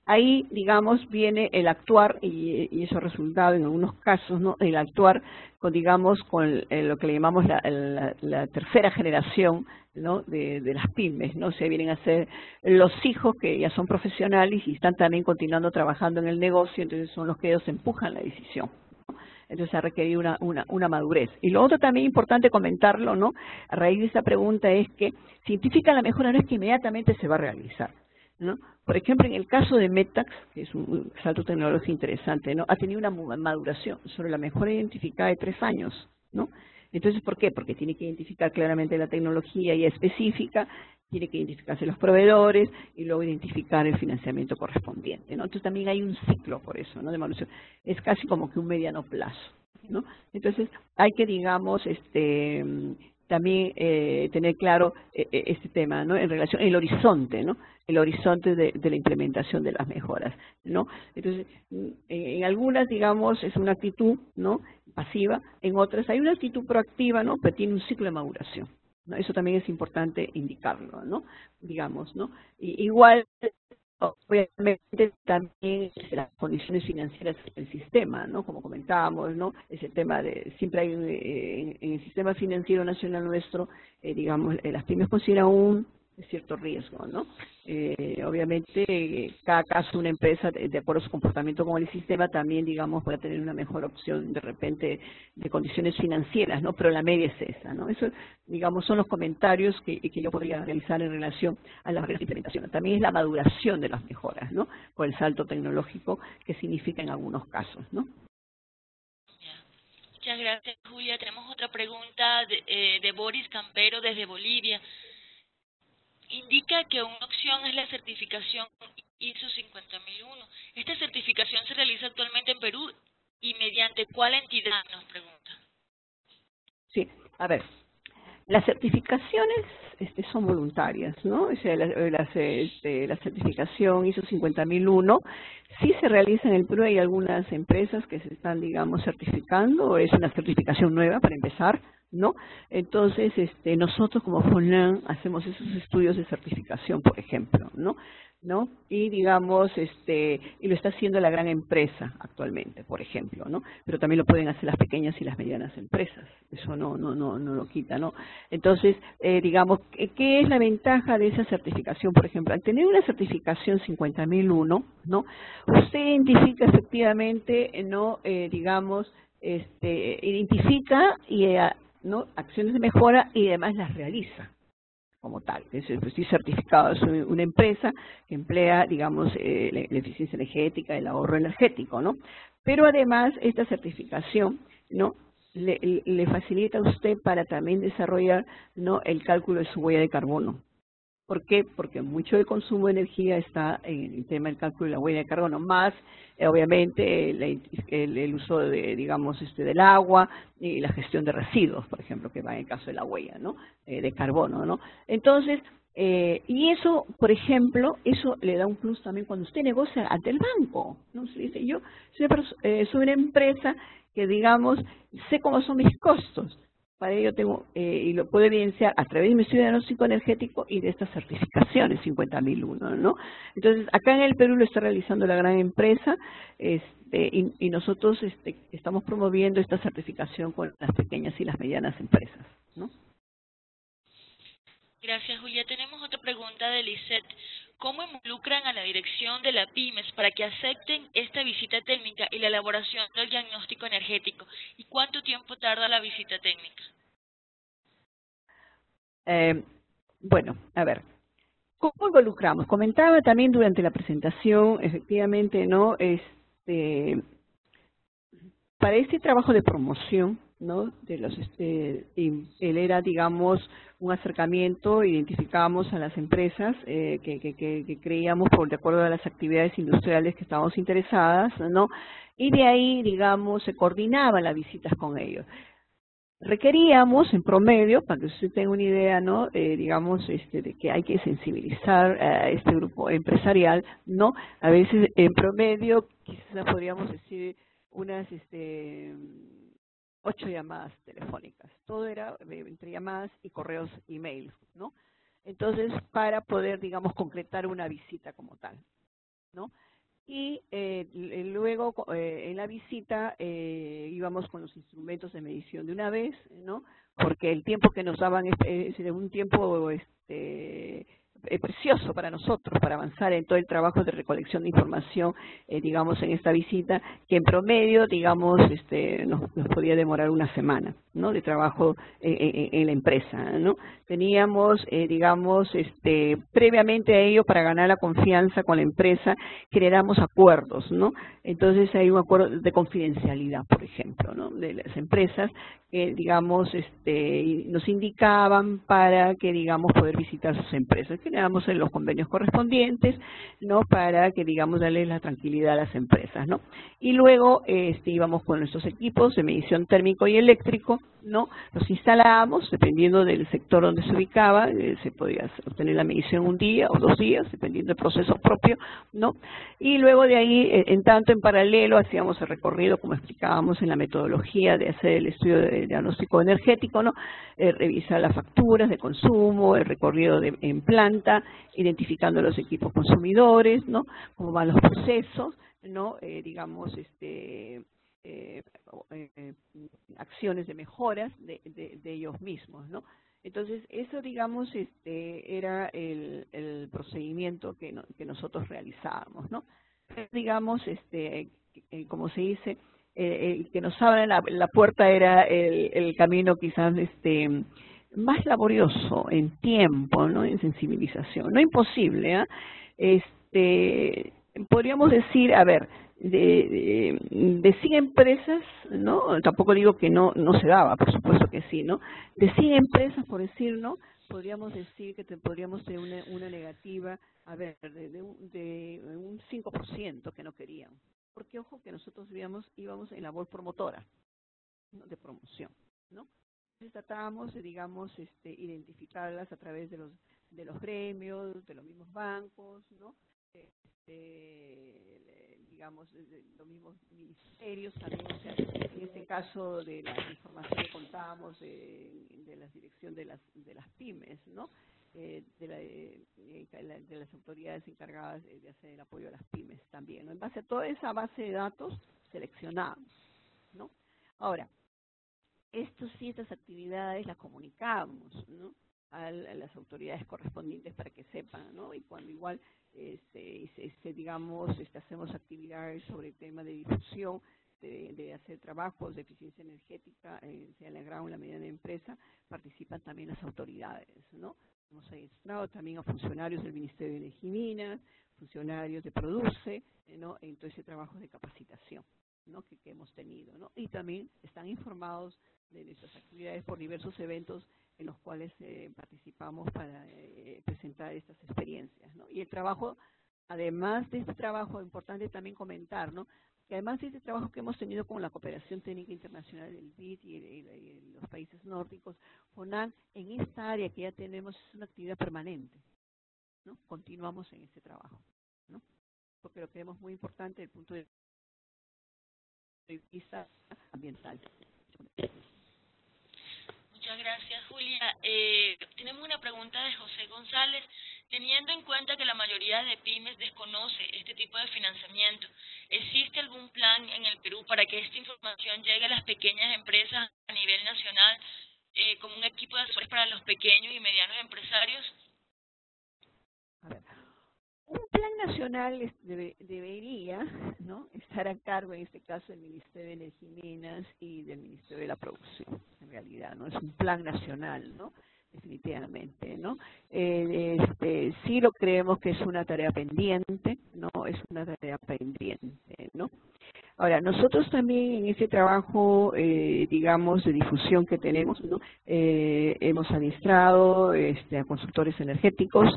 ahí, digamos, viene el actuar, y eso ha resultado en algunos casos, ¿no?, el actuar con, digamos, con lo que le llamamos la tercera generación, ¿no?, de las pymes, ¿no? Se vienen a ser los hijos que ya son profesionales y están también continuando trabajando en el negocio, entonces son los que ellos empujan la decisión, ¿no? Entonces ha requerido una madurez. Y lo otro también importante comentarlo, ¿no?, a raíz de esta pregunta, es que científica la mejora no es que inmediatamente se va a realizar, ¿no? Por ejemplo, en el caso de Metax, que es un salto tecnológico interesante, ¿no?, ha tenido una maduración sobre la mejora identificada de 3 años, ¿no? Entonces, ¿por qué? Porque tiene que identificar claramente la tecnología ya específica, tiene que identificarse los proveedores y luego identificar el financiamiento correspondiente, ¿no? Entonces también hay un ciclo por eso, ¿no?, de maduración. Es casi como que un mediano plazo, ¿no? Entonces hay que, digamos, también tener claro este tema, ¿no?, en relación el horizonte, ¿no?, el horizonte de la implementación de las mejoras, ¿no? Entonces, en algunas, digamos, es una actitud, ¿no?, pasiva, en otras hay una actitud proactiva, ¿no?, pero tiene un ciclo de maduración, ¿no? Eso también es importante indicarlo, ¿no?, digamos, ¿no? Igual, obviamente, también las condiciones financieras del sistema, ¿no?, como comentábamos, ¿no?, ese tema siempre hay en el sistema financiero nacional nuestro, digamos, las pymes consideran cierto riesgo, ¿no? Obviamente, cada caso una empresa, de acuerdo a su comportamiento con el sistema, también, digamos, puede tener una mejor opción de repente de condiciones financieras, ¿no? Pero la media es esa, ¿no? Eso, digamos, son los comentarios que yo podría realizar en relación a las barreras de implementación. También es la maduración de las mejoras, ¿no? Por el salto tecnológico que significa en algunos casos, ¿no? Muchas gracias, Julia. Tenemos otra pregunta de Boris Campero desde Bolivia. Indica que una opción es la certificación ISO 50001. Esta certificación se realiza actualmente en Perú y mediante cuál entidad, nos pregunta. Sí, a ver, las certificaciones son voluntarias, ¿no? O sea, la certificación ISO 50001 sí se realiza en el Perú. Hay algunas empresas que se están, digamos, certificando, es una certificación nueva para empezar, ¿no? Entonces, nosotros como FONAN hacemos esos estudios de certificación, por ejemplo, ¿no? Y digamos, y lo está haciendo la gran empresa actualmente, por ejemplo, ¿no? Pero también lo pueden hacer las pequeñas y las medianas empresas. Eso no lo quita, ¿no? Entonces, digamos, ¿qué es la ventaja de esa certificación? Por ejemplo, al tener una certificación 50001, ¿no? Usted identifica efectivamente, ¿no? Digamos, identifica y ¿no? acciones de mejora y además las realiza como tal. Estoy certificado, soy una empresa que emplea, digamos, la eficiencia energética, el ahorro energético, ¿no? Pero además esta certificación, ¿no? le facilita a usted para también desarrollar, ¿no? el cálculo de su huella de carbono. ¿Por qué? Porque mucho del consumo de energía está en el tema del cálculo de la huella de carbono, más obviamente el uso de, digamos, del agua y la gestión de residuos, por ejemplo, que va en el caso de la huella, ¿no? De carbono, ¿no? Entonces, y eso, por ejemplo, eso le da un plus también cuando usted negocia ante el banco, ¿no? Se dice, yo soy una empresa que, digamos, sé cómo son mis costos. Para ello tengo, y lo puedo evidenciar a través de mi estudio de diagnóstico energético y de estas certificaciones 50001, ¿no? Entonces, acá en el Perú lo está realizando la gran empresa, y nosotros estamos promoviendo esta certificación con las pequeñas y las medianas empresas, ¿no? Gracias, Julia. Tenemos otra pregunta de Lisette. ¿Cómo involucran a la dirección de la PYMES para que acepten esta visita técnica y la elaboración del diagnóstico energético? ¿Y cuánto tiempo tarda la visita técnica? Bueno, a ver, ¿cómo involucramos? Comentaba también durante la presentación, efectivamente, ¿no? Para este trabajo de promoción, ¿no? De los, él era, digamos, un acercamiento, identificábamos a las empresas que creíamos, de acuerdo a las actividades industriales que estábamos interesadas, ¿no? Y de ahí, digamos, se coordinaban las visitas con ellos. Requeríamos, en promedio, para que usted tenga una idea, ¿no? Digamos, de que hay que sensibilizar a este grupo empresarial, ¿no? A veces, en promedio, quizás podríamos decir unas 8 llamadas telefónicas. Todo era entre llamadas y correos, email, ¿no? Entonces, para poder, digamos, concretar una visita como tal, ¿no? Y luego en la visita íbamos con los instrumentos de medición de una vez, ¿no? Porque el tiempo que nos daban es un tiempo precioso para nosotros, para avanzar en todo el trabajo de recolección de información, digamos, en esta visita, que en promedio, digamos, nos podía demorar una semana, ¿no? De trabajo en la empresa, ¿no? Teníamos, digamos, previamente a ello, para ganar la confianza con la empresa, generamos acuerdos, ¿no? Entonces hay un acuerdo de confidencialidad, por ejemplo, ¿no? De las empresas que, digamos, nos indicaban para que, digamos, poder visitar sus empresas. Generamos en los convenios correspondientes, ¿no? Para que, digamos, darle la tranquilidad a las empresas, ¿no? Y luego íbamos con nuestros equipos de medición térmico y eléctrico, ¿no? Los instalábamos, dependiendo del sector donde se ubicaba, se podía obtener la medición un día o 2 días, dependiendo del proceso propio, ¿no? Y luego de ahí, en tanto en paralelo, hacíamos el recorrido, como explicábamos en la metodología de hacer el estudio de diagnóstico energético, ¿no? Revisar las facturas de consumo, el recorrido en planta, identificando los equipos consumidores, ¿no? Cómo van los procesos, ¿no? Digamos, acciones de mejoras de ellos mismos, ¿no? Entonces, eso, digamos, era el procedimiento que nosotros realizábamos, ¿no? Digamos, como se dice, que nos abran la puerta era el camino quizás más laborioso en tiempo, ¿no? En sensibilización. No imposible, ¿ah? Podríamos decir, a ver, de 100 empresas, ¿no? Tampoco digo que no se daba, por supuesto que sí, ¿no? De 100 empresas, por decirlo, podríamos decir que podríamos tener una negativa, a ver, de un 5% que no querían. Porque, ojo, que nosotros íbamos en labor promotora, ¿no? De promoción, ¿no? Entonces tratábamos de, digamos, identificarlas a través de los gremios, de los mismos bancos, ¿no? Digamos, de los mismos ministerios también, o sea, en este caso de la información que contábamos de la dirección de las pymes, ¿no? De las autoridades encargadas de hacer el apoyo a las pymes también, ¿no? En base a toda esa base de datos seleccionamos, ¿no? Ahora, estas actividades las comunicamos, ¿no? A las autoridades correspondientes para que sepan, ¿no? Y cuando igual digamos, hacemos actividades sobre el tema de difusión, de hacer trabajos de eficiencia energética, sea en la gran o la mediana empresa, participan también las autoridades, ¿no? Hemos registrado también a funcionarios del Ministerio de Energía y Minas, funcionarios de Produce, ¿no? En todo ese trabajo de capacitación, ¿no? que hemos tenido, ¿no? Y también están informados de nuestras actividades por diversos eventos en los cuales participamos para presentar estas experiencias, ¿no? Y el trabajo, además de este trabajo, importante también comentar, ¿no? Que además de este trabajo que hemos tenido con la Cooperación Técnica Internacional del BID y los países nórdicos, FONAM, en esta área que ya tenemos es una actividad permanente, ¿no? Continuamos en este trabajo, ¿no? Porque lo creemos muy importante desde el punto de vista ambiental. Muchas gracias, Julia. Tenemos una pregunta de José González. Teniendo en cuenta que la mayoría de pymes desconoce este tipo de financiamiento, ¿existe algún plan en el Perú para que esta información llegue a las pequeñas empresas a nivel nacional como un equipo de asesores para los pequeños y medianos empresarios? A ver, un plan nacional debería, ¿no? estar a cargo, en este caso, del Ministerio de Energía y Minas y del Ministerio de la Producción, en realidad, ¿no? Es un plan nacional, ¿no? Definitivamente, ¿no? Sí lo creemos que es una tarea pendiente, ¿no? Es una tarea pendiente, ¿no? Ahora, nosotros también en ese trabajo, digamos, de difusión que tenemos, ¿no? Hemos administrado a consultores energéticos,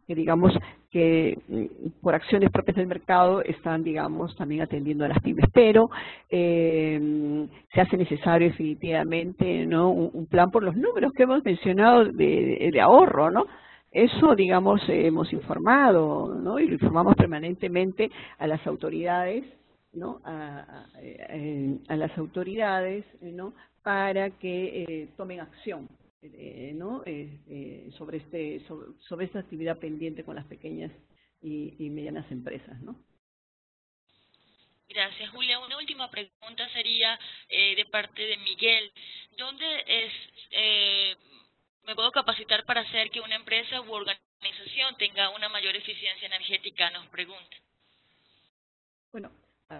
que digamos que por acciones propias del mercado están, digamos, también atendiendo a las pymes, pero se hace necesario definitivamente, ¿no? un plan por los números que hemos mencionado de ahorro, ¿no? Eso, digamos, hemos informado, ¿no? Y lo informamos permanentemente a las autoridades, ¿no? A las autoridades, ¿no? Para que tomen acción, ¿no? sobre esta actividad pendiente con las pequeñas y medianas empresas, ¿no? Gracias, Julia. Una última pregunta sería de parte de Miguel. ¿Dónde me puedo capacitar para hacer que una empresa u organización tenga una mayor eficiencia energética? Nos pregunta. Bueno, a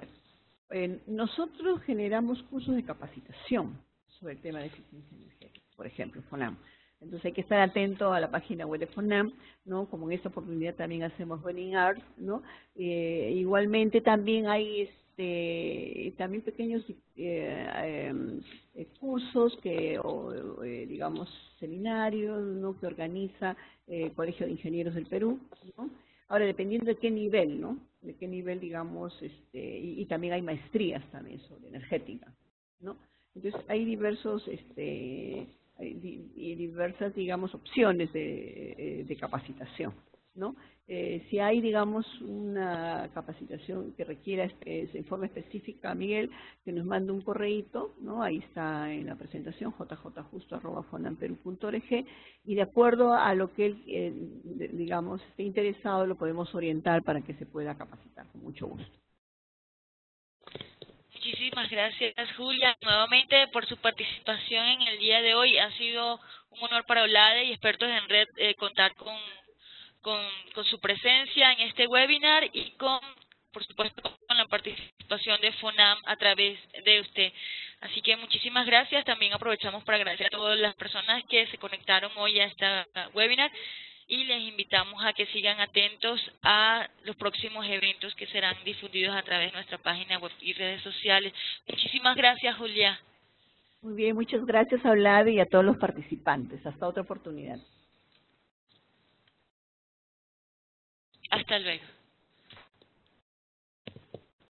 ver, nosotros generamos cursos de capacitación sobre el tema de eficiencia energética, por ejemplo, FONAM. Entonces hay que estar atento a la página web de FONAM, ¿no? Como en esta oportunidad también hacemos webinars, ¿no? Igualmente también hay también pequeños cursos digamos seminarios, ¿no? Que organiza el Colegio de Ingenieros del Perú, ¿no? Ahora, dependiendo de qué nivel, ¿no? De qué nivel, digamos, y también hay maestrías también sobre energética, ¿no? Entonces hay diversas, digamos, opciones de capacitación, ¿no? Si hay, digamos, una capacitación que requiera ese informe específica, Miguel, que nos mande un correíto, ¿no? Ahí está en la presentación, jjjusto@fonamperu.org, y de acuerdo a lo que él, digamos, esté interesado, lo podemos orientar para que se pueda capacitar, con mucho gusto. Muchísimas Muchísimas gracias, Julia, nuevamente por su participación en el día de hoy. Ha sido un honor para OLADE y expertos en red contar con su presencia en este webinar y por supuesto, con la participación de FONAM a través de usted. Así que muchísimas gracias. También aprovechamos para agradecer a todas las personas que se conectaron hoy a esta webinar y les invitamos a que sigan atentos a los próximos eventos que serán difundidos a través de nuestra página web y redes sociales. Muchísimas gracias, Julia. Muy bien, muchas gracias a Vlad y a todos los participantes. Hasta otra oportunidad. Hasta luego.